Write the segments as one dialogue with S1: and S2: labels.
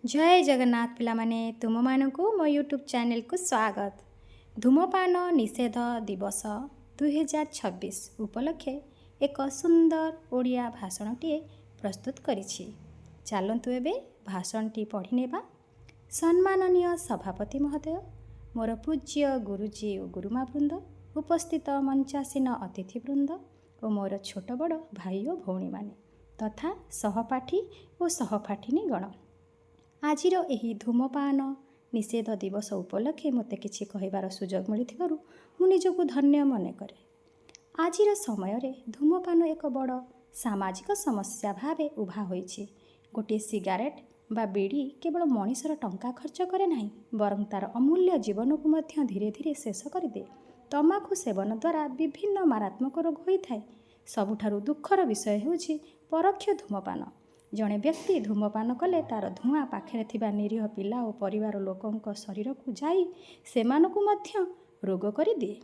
S1: जय जगन्नाथ पिलामाने तुम मानकु मो यूट्यूब चैनल को स्वागत। धूमपान निषेध दिवस 2026 उपलक्षे एक सुंदर ओडिया भाषणटीए प्रस्तुत करिछि। चलतु एबे भाषणटी पढ़ी नेबा। सम्माननीय सभापति महोदय, मोर पूज्य गुरुजी और गुरुमा वृंद, उपस्थित मंचासीन अतिथिवृंद और मोर छोट बड़ भाई और भौणी माने तथा सहपाठी और सहपाठिनी गण, आजिर एही धूमपान निषेध दिवस उपलक्षे मते किछि कहिबार सुजोग मिलिथिबारु मु निजको धन्य मने करे। आजिर समय रे धूमपान एक बड़ सामाजिक समस्या भावे उभा होइछि। गोटे सिगारेट बा बीड़ी केवल मनीषर टंका खर्च करे नाही, बरं तार अमूल्य जीवन को मध्य धीरे धीरे शेष करदे। तमाकु सेवन द्वारा विभिन्न मारात्मक रोग होइथाय। सबुठारु दुखर विषय हेउछि परोक्ष धूमपान। जड़े व्यक्ति धूमपान कले तार धुआं पाखे थिबा निरीह पिला और परिवार लोकों शरीर को जाई सेमानकु मध्य रोग करि दिए।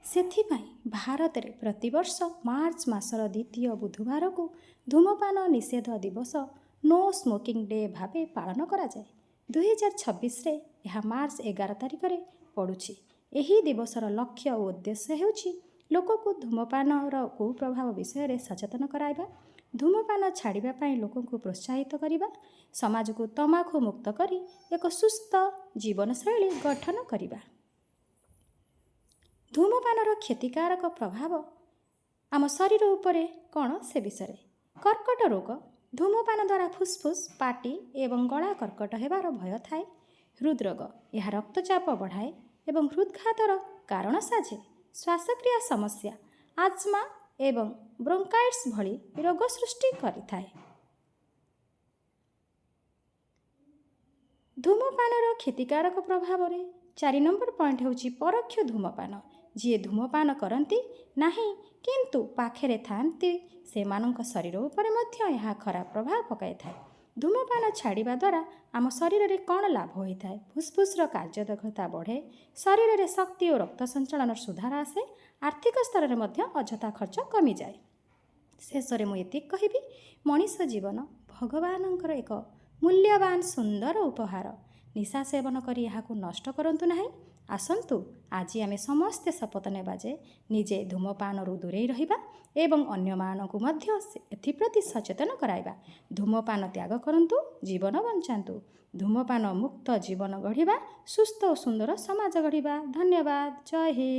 S1: सेथिपाई भारत रे प्रतिवर्ष मार्च मासर द्वितीय बुधवार को धूमपान निषेध दिवस नो स्मोकिंग डे भावे पालन करा जाए। 2026 रे यह मार्च 11 तारिख रे पड़ुछि। एही दिवसर लक्ष्य और उद्देश्य हेउछि लोक को धूमपान कुप्रभाव विषय सचेतन कराइबा, धूमपान छाड़िबा पाई लोक को प्रोत्साहित करिबा, समाज को तमाखु मुक्त करी एक सुस्थ जीवनशैली गठन करिबा। धूमपानर क्षतिकारक प्रभाव आम शरीर उपरे कौन से विषय। कर्कट रोग। धूमपान द्वारा फुसफुस, पाटी एवं गला कर्कट हेबार भय थाए। हृदरोग। यह रक्तचाप बढ़ाए एवं हृदघातर कारण साजे। श्वासक्रिया समस्या, आज्मा एवं ब्रोंकाइटिस भली रोग सृष्टि करिथाए। धूमपानर क्षतिकारक प्रभाव रे 4 नंबर पॉइंट होछि परोक्ष धूमपान। जी धूमपान करती नहीं किंतु पाखेरे थांती सेमानंक शरीर उपरे मध्य यह खराब प्रभाव पकाई थाए। धूमपान छाड़िबा द्वारा आम शरीर रे कौन लाभ होता है? फुसफुसर कार्यदक्षता बढ़े, शरीर रे शक्ति और रक्त संचालन सुधार आसे, आर्थिक स्तर में मध्य अजथा खर्च कमी जाए। शेष में मुझे कहबी, मनीष जीवन भगवानंकर एक मूल्यवान सुंदर उपहार। निशा सेवन करी याकु नष्ट करंतु नाही। आसंतु आज आमे समस्ते शपथ नेबा जे निजे धूमपान रु दूरे रहिबा एवं अन्य मानकु मध्य एथिप्रति सचेतन कराइबा। धूमपान त्याग करंतु, जीवन बंचातु। धूमपान मुक्त जीवन गढ़िबा, सुस्थ और सुंदर समाज गढ़िबा। धन्यवाद। जय हिंद।